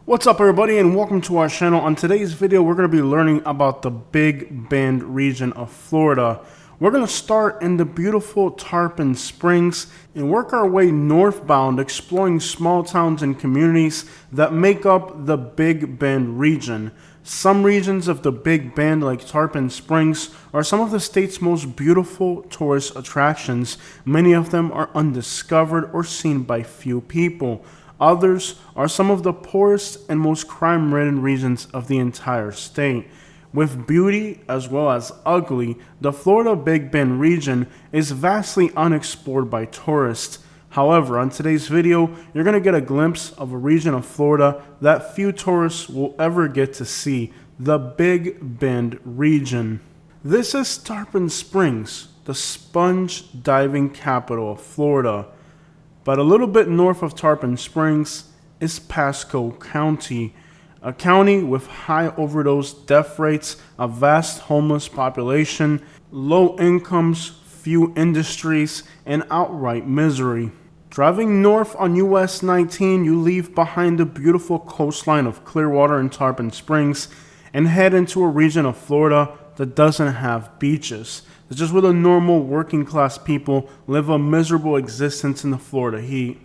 What's up everybody and welcome to our channel. On today's video we're going to be learning about the Big Bend region of Florida. We're going to start in the beautiful Tarpon Springs and work our way northbound, exploring small towns and communities that make up the Big Bend region. Some regions of the Big Bend, like Tarpon Springs, are some of the state's most beautiful tourist attractions. Many of them are undiscovered or seen by few people. Others are some of the poorest and most crime-ridden regions of the entire state. With beauty as well as ugly, the Florida Big Bend region is vastly unexplored by tourists. However, on today's video, you're going to get a glimpse of a region of Florida that few tourists will ever get to see, the Big Bend region. This is Tarpon Springs, the sponge diving capital of Florida. But a little bit north of Tarpon Springs is Pasco County, a county with high overdose death rates, a vast homeless population, low incomes, few industries, and outright misery. Driving north on US 19, you leave behind the beautiful coastline of Clearwater and Tarpon Springs and head into a region of Florida that doesn't have beaches. It's just where the normal working class people live a miserable existence in the Florida heat.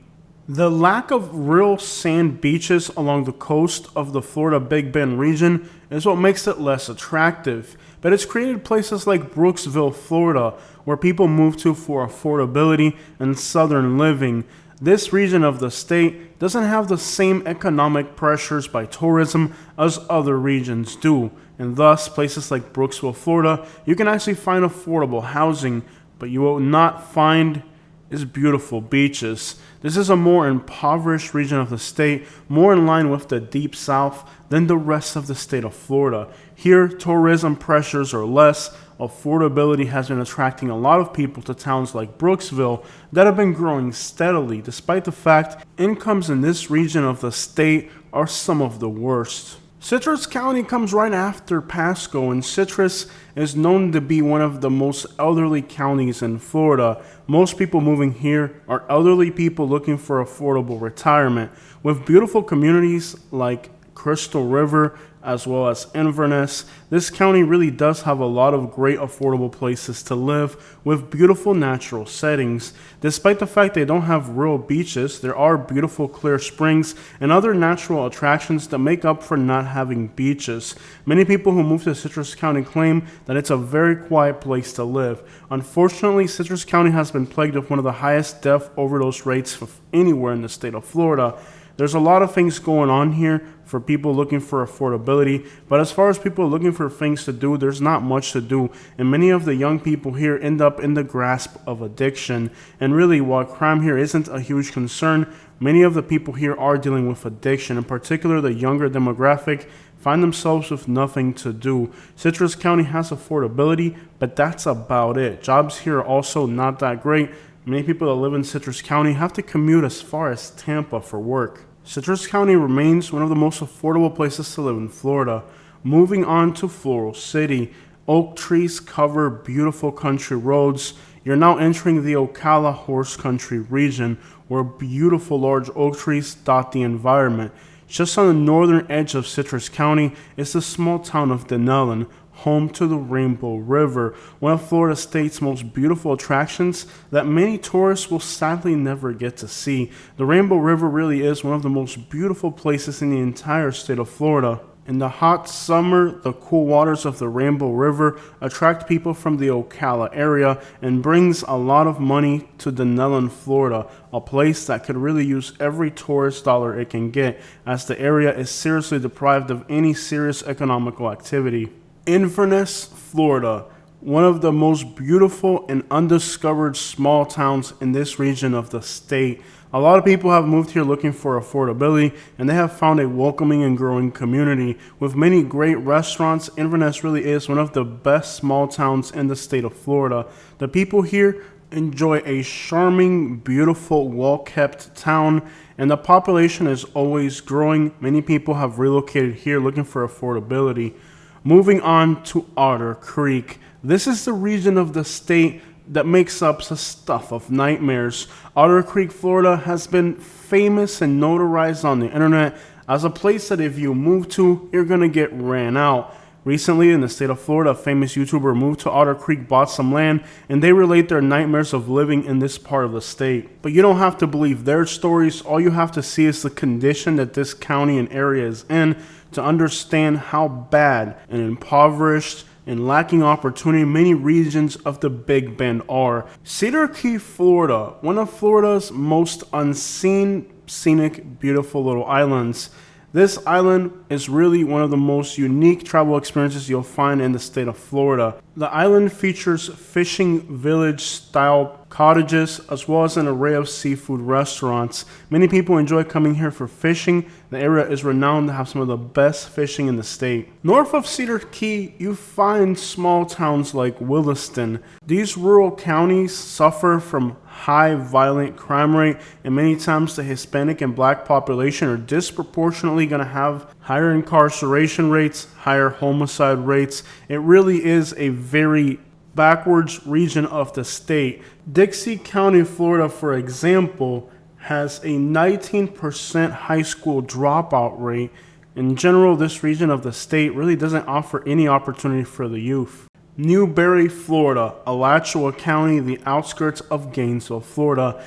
The lack of real sand beaches along the coast of the Florida Big Bend region is what makes it less attractive, but it's created places like Brooksville, Florida, where people move to for affordability and southern living. This region of the state doesn't have the same economic pressures by tourism as other regions do, and thus places like Brooksville, Florida, you can actually find affordable housing, but you will not find is beautiful beaches. This is a more impoverished region of the state, more in line with the deep south than the rest of the state of Florida. Here, tourism pressures are less. Affordability has been attracting a lot of people to towns like Brooksville that have been growing steadily, despite the fact incomes in this region of the state are some of the worst. Citrus County comes right after Pasco, and Citrus is known to be one of the most elderly counties in Florida. Most people moving here are elderly people looking for affordable retirement, with beautiful communities like Crystal River as well as Inverness. This county really does have a lot of great affordable places to live with beautiful natural settings. Despite the fact they don't have real beaches, there are beautiful clear springs and other natural attractions that make up for not having beaches. Many people who move to Citrus County claim that it's a very quiet place to live. Unfortunately, Citrus County has been plagued with one of the highest death overdose rates of anywhere in the state of Florida. There's a lot of things going on here for people looking for affordability, but as far as people looking for things to do, there's not much to do, and many of the young people here end up in the grasp of addiction. And really, while crime here isn't a huge concern, many of the people here are dealing with addiction. In particular, the younger demographic find themselves with nothing to do. Citrus County has affordability, but that's about it. Jobs here are also not that great. Many people that live in Citrus County have to commute as far as Tampa for work. Citrus County remains one of the most affordable places to live in Florida. Moving on to Floral City, oak trees cover beautiful country roads. You're now entering the Ocala Horse Country region, where beautiful large oak trees dot the environment. Just on the northern edge of Citrus County is the small town of Denellen, home to the Rainbow River, one of Florida State's most beautiful attractions that many tourists will sadly never get to see. The Rainbow River really is one of the most beautiful places in the entire state of Florida. In the hot summer, the cool waters of the Rainbow River attract people from the Ocala area and brings a lot of money to Denellen, Florida, a place that could really use every tourist dollar it can get, as the area is seriously deprived of any serious economical activity. Inverness, Florida, one of the most beautiful and undiscovered small towns in this region of the state. A lot of people have moved here looking for affordability, and they have found a welcoming and growing community. With many great restaurants, Inverness really is one of the best small towns in the state of Florida. The people here enjoy a charming, beautiful, well-kept town, and the population is always growing. Many people have relocated here looking for affordability. Moving on to Otter Creek. This is the region of the state that makes up the stuff of nightmares. Otter Creek, Florida has been famous and notarized on the internet as a place that if you move to, you're gonna get ran out. Recently, in the state of Florida, a famous YouTuber moved to Otter Creek, bought some land, and they relate their nightmares of living in this part of the state. But you don't have to believe their stories. All you have to see is the condition that this county and area is in to understand how bad and impoverished and lacking opportunity many regions of the Big Bend are. Cedar Key, Florida, one of Florida's most unseen, scenic, beautiful little islands. This island is really one of the most unique travel experiences you'll find in the state of Florida. The island features fishing village style cottages as well as an array of seafood restaurants. Many people enjoy coming here for fishing. The area is renowned to have some of the best fishing in the state. North of Cedar Key, you find small towns like Williston. These rural counties suffer from high violent crime rate, and many times the Hispanic and Black population are disproportionately going to have higher incarceration rates, higher homicide rates. It really is a very backwards region of the state. Dixie County, Florida, for example, has a 19% high school dropout rate. In general, this region of the state really doesn't offer any opportunity for the youth. Newberry, Florida, Alachua County, the outskirts of Gainesville, Florida.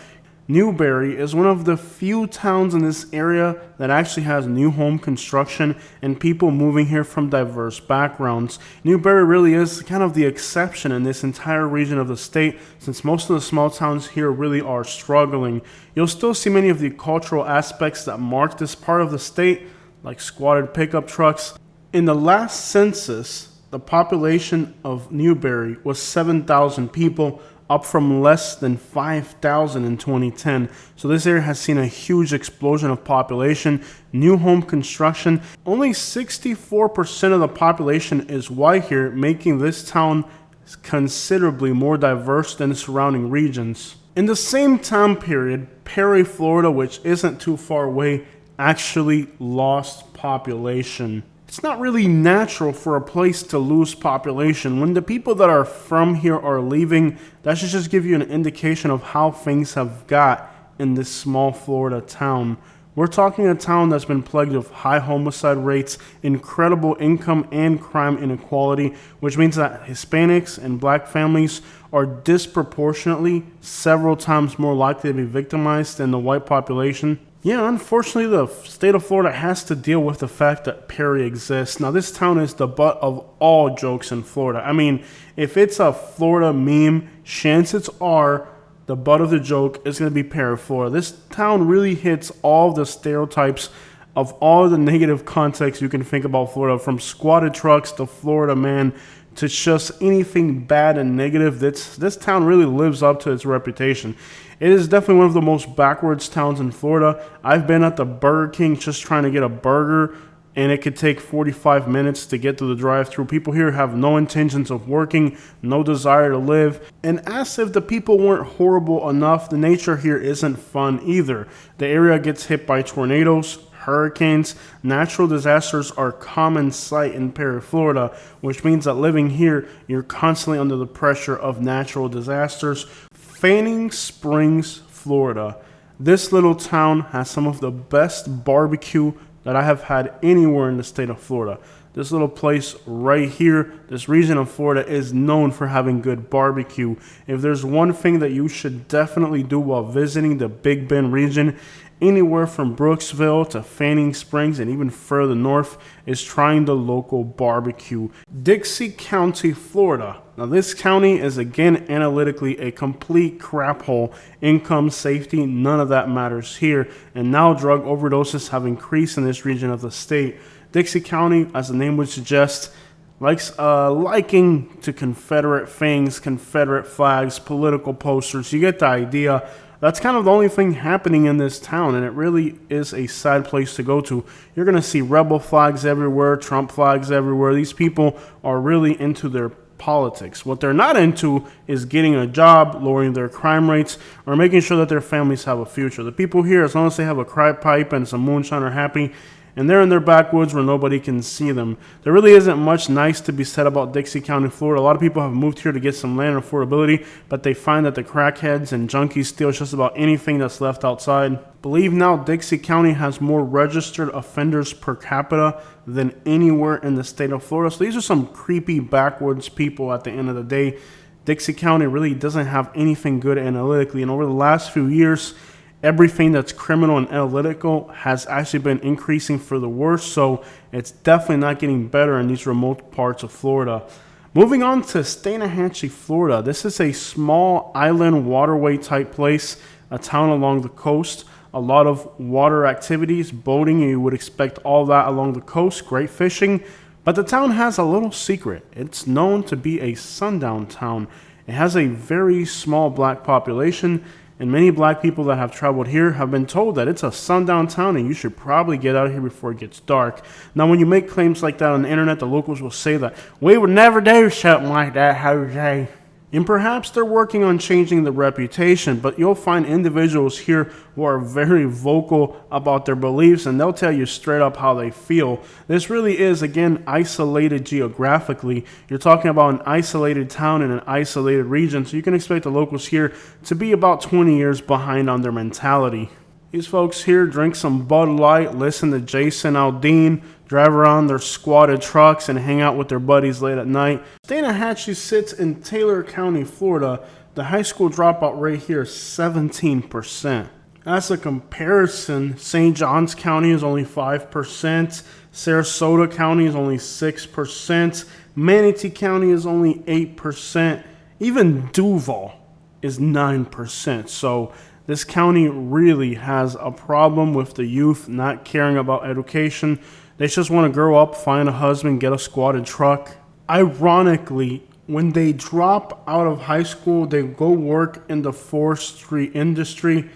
Newberry is one of the few towns in this area that actually has new home construction and people moving here from diverse backgrounds. Newberry really is kind of the exception in this entire region of the state, since most of the small towns here really are struggling. You'll still see many of the cultural aspects that mark this part of the state, like squatted pickup trucks. In the last census, the population of Newberry was 7,000 people, up from less than 5,000 in 2010. So this area has seen a huge explosion of population, new home construction. Only 64% of the population is white here, making this town considerably more diverse than the surrounding regions. In the same time period, Perry, Florida, which isn't too far away, actually lost population. It's not really natural for a place to lose population. When the people that are from here are leaving, that should just give you an indication of how things have got in this small Florida town. We're talking a town that's been plagued with high homicide rates, incredible income and crime inequality, which means that Hispanics and Black families are disproportionately several times more likely to be victimized than the white population. Yeah, unfortunately, the state of Florida has to deal with the fact that Perry exists. Now, this town is the butt of all jokes in Florida. I mean, if it's a Florida meme, chances are the butt of the joke is going to be Perry, Florida. This town really hits all the stereotypes of all the negative context you can think about Florida, from squatted trucks to Florida man to just anything bad and negative. This town really lives up to its reputation. It is definitely one of the most backwards towns in Florida. I've been at the Burger King just trying to get a burger, and it could take 45 minutes to get to the drive-thru. People here have no intentions of working, no desire to live. And as if the people weren't horrible enough, the nature here isn't fun either. The area gets hit by tornadoes, hurricanes. Natural disasters are common sight in Perry, Florida, which means that living here, you're constantly under the pressure of natural disasters. Fanning Springs, Florida. This little town has some of the best barbecue that I have had anywhere in the state of Florida. This little place right here, this region of Florida, is known for having good barbecue. If there's one thing that you should definitely do while visiting the Big Bend region, anywhere from Brooksville to Fanning Springs and even further north, is trying the local barbecue. Dixie County, Florida. Now, this county is again analytically a complete crap hole. Income, safety, none of that matters here. And now drug overdoses have increased in this region of the state. Dixie County, as the name would suggest, likes liking to Confederate things, Confederate flags, political posters. You get the idea. That's kind of the only thing happening in this town, and it really is a sad place to go to. You're going to see rebel flags everywhere, Trump flags everywhere. These people are really into their politics. What they're not into is getting a job, lowering their crime rates, or making sure that their families have a future. The people here, as long as they have a crack pipe and some moonshine, are happy. and they're in their backwoods where nobody can see them. There really isn't much nice to be said about Dixie County, Florida. A lot of people have moved here to get some land and affordability, but they find that the crackheads and junkies steal just about anything that's left outside. Believe now, Dixie County has more registered offenders per capita than anywhere in the state of Florida. So these are some creepy backwoods people at the end of the day. Dixie County really doesn't have anything good analytically, and over the last few years, everything that's criminal and analytical has actually been increasing for the worse, so it's definitely not getting better in these remote parts of Florida. Moving on to Stanahatchee, Florida. This is a small island waterway type place, a town along the coast. A lot of water activities, boating, you would expect all that along the coast, great fishing. But the town has a little secret. It's known to be a sundown town. It has a very small black population, and many black people that have traveled here have been told that it's a sundown town and you should probably get out of here before it gets dark. Now, when you make claims like that on the internet, the locals will say that we would never do something like that, Jose. And perhaps they're working on changing the reputation, but you'll find individuals here who are very vocal about their beliefs, and they'll tell you straight up how they feel. This really is, again, isolated geographically. You're talking about an isolated town in an isolated region, so you can expect the locals here to be about 20 years behind on their mentality. These folks here drink some Bud Light, listen to Jason Aldean, drive around their squatted trucks, and hang out with their buddies late at night. Stanahatchee sits in Taylor County, Florida. The high school dropout rate here is 17%. As a comparison, St. Johns County is only 5%, Sarasota County is only 6%, Manatee County is only 8%, even Duval is 9%. So this county really has a problem with the youth not caring about education. They just want to grow up, find a husband, get a squatted truck. Ironically, when they drop out of high school, they go work in the forestry industry,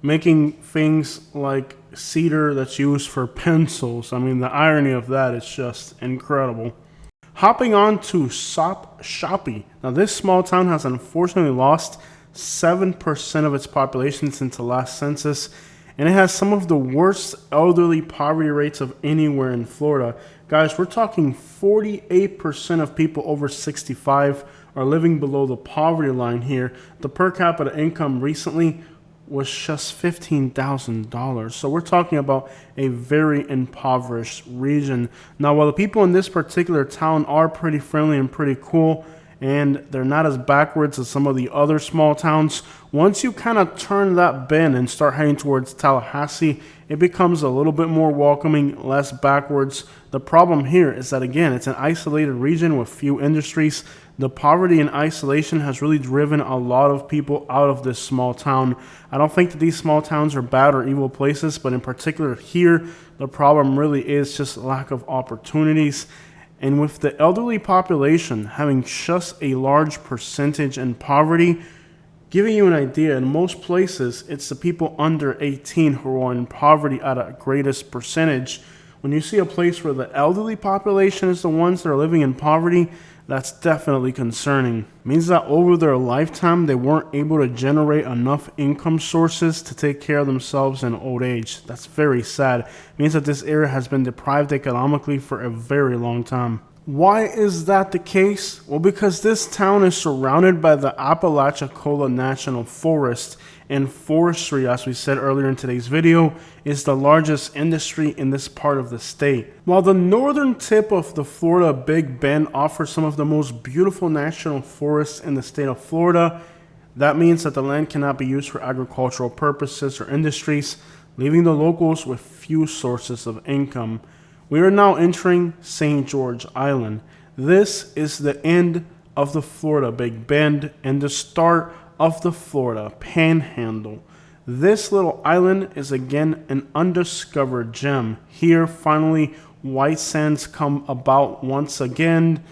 making things like cedar that's used for pencils. I mean, the irony of that is just incredible. Hopping on to Sop Shoppy. Now, this small town has unfortunately lost 7% of its population since the last census, and it has some of the worst elderly poverty rates of anywhere in Florida. Guys, we're talking 48% of people over 65 are living below the poverty line here. The per capita income recently was just $15,000. So we're talking about a very impoverished region. Now, while the people in this particular town are pretty friendly and pretty cool, and they're not as backwards as some of the other small towns, once you kind of turn that bend and start heading towards Tallahassee, it becomes a little bit more welcoming, less backwards. The problem here is that, again, it's an isolated region with few industries. The poverty and isolation has really driven a lot of people out of this small town. I don't think that these small towns are bad or evil places, but in particular here, the problem really is just lack of opportunities. And with the elderly population having just a large percentage in poverty, giving you an idea, in most places, it's the people under 18 who are in poverty at a greatest percentage. When you see a place where the elderly population is the ones that are living in poverty, that's definitely concerning. It means that over their lifetime, they weren't able to generate enough income sources to take care of themselves in old age. That's very sad. It means that this area has been deprived economically for a very long time. Why is that the case? Well, because this town is surrounded by the Apalachicola National Forest, and forestry, as we said earlier in today's video, is the largest industry in this part of the state. While the northern tip of the Florida Big Bend offers some of the most beautiful national forests in the state of Florida, that means that the land cannot be used for agricultural purposes or industries, leaving the locals with few sources of income. We are now entering St. George Island. This is the end of the Florida Big Bend and the start of the Florida Panhandle. This little island is again an undiscovered gem. Here, finally, white sands come about once again,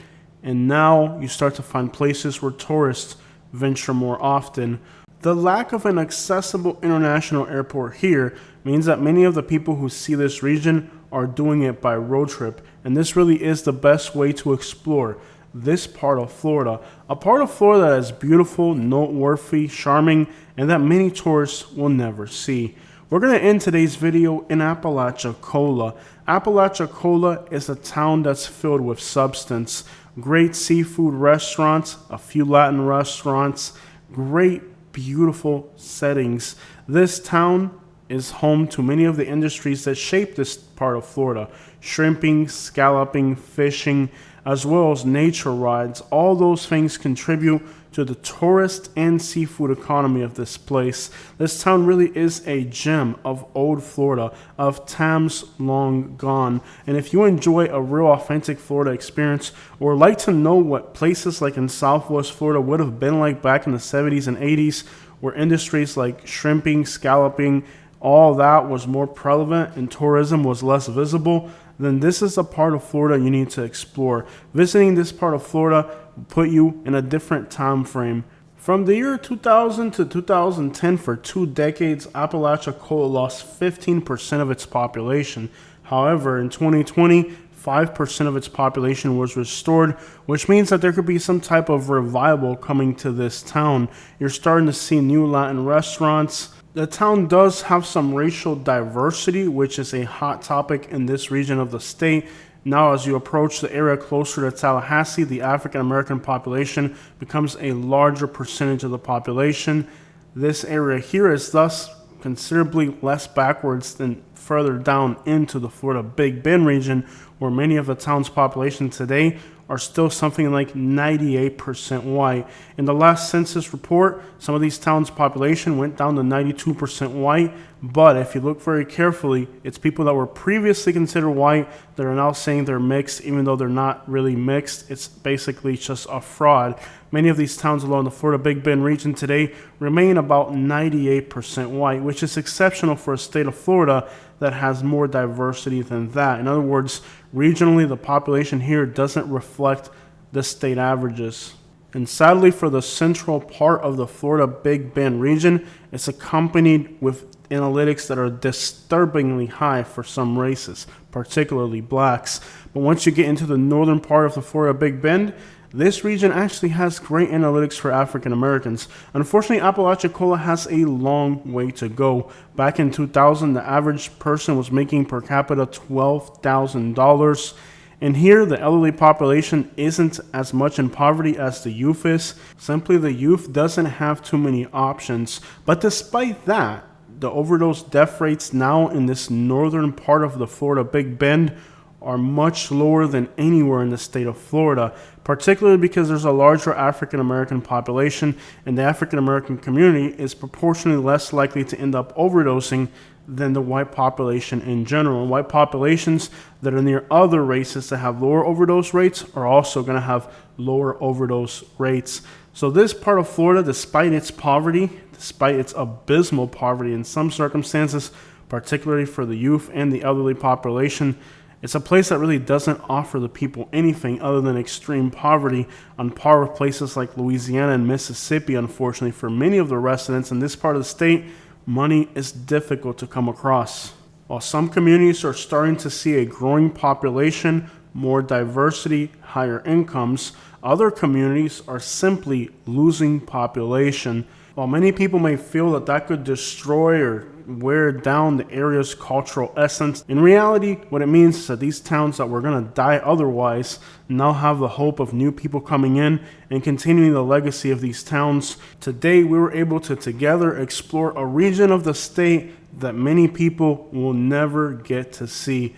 and now you start to find places where tourists venture more often. The lack of an accessible international airport here means that many of the people who see this region are doing it by road trip, and this really is the best way to explore this part of Florida, a part of Florida that is beautiful, noteworthy, charming, and that many tourists will never see. We're going to end today's video in Apalachicola. Apalachicola is a town that's filled with substance. Great seafood restaurants, a few Latin restaurants, great, beautiful settings. This town is home to many of the industries that shape this part of Florida: shrimping, scalloping, fishing, as well as nature rides. All those things contribute to the tourist and seafood economy of this place. This town really is a gem of old Florida, of times long gone. And if you enjoy a real authentic Florida experience, or like to know what places like in Southwest Florida would have been like back in the 70s and 80s, where industries like shrimping, scalloping, all that was more prevalent and tourism was less visible, then this is a part of Florida you need to explore. Visiting this part of Florida will put you in a different time frame. From the year 2000 to 2010, for 2 decades, Apalachicola lost 15% of its population. However, in 2020, 5% of its population was restored, which means that there could be some type of revival coming to this town. You're starting to see new Latin restaurants. The town does have some racial diversity, which is a hot topic in this region of the state. Now, as you approach the area closer to Tallahassee, the African American population becomes a larger percentage of the population. This area here is thus considerably less backwards than further down into the Florida Big Bend region, where many of the town's population today are still something like 98% white. In the last census report, some of these towns' population went down to 92% white, but if you look very carefully, it's people that were previously considered white that are now saying they're mixed, even though they're not really mixed. It's basically just a fraud. Many of these towns along the Florida Big Bend region today remain about 98% white, which is exceptional for a state of Florida that has more diversity than that. In other words, regionally, the population here doesn't reflect the state averages. And sadly, for the central part of the Florida Big Bend region, it's accompanied with analytics that are disturbingly high for some races, particularly blacks. But once you get into the northern part of the Florida Big Bend, this region actually has great analytics for African Americans. Unfortunately, Apalachicola has a long way to go. Back in 2000, the average person was making per capita $12,000. And here, the elderly population isn't as much in poverty as the youth is. Simply, the youth doesn't have too many options. But despite that, the overdose death rates now in this northern part of the Florida Big Bend are much lower than anywhere in the state of Florida, particularly because there's a larger African American population, and the African American community is proportionally less likely to end up overdosing than the white population in general. White populations that are near other races that have lower overdose rates are also going to have lower overdose rates. So this part of Florida, despite its poverty, despite its abysmal poverty in some circumstances, particularly for the youth and the elderly population, it's a place that really doesn't offer the people anything other than extreme poverty, on par with places like Louisiana and Mississippi. Unfortunately, for many of the residents in this part of the state, money is difficult to come across. While some communities are starting to see a growing population, more diversity, higher incomes, other communities are simply losing population. While many people may feel that that could destroy or wear down the area's cultural essence, in reality, what it means is that these towns that were going to die otherwise now have the hope of new people coming in and continuing the legacy of these towns. Today, we were able to together explore a region of the state that many people will never get to see.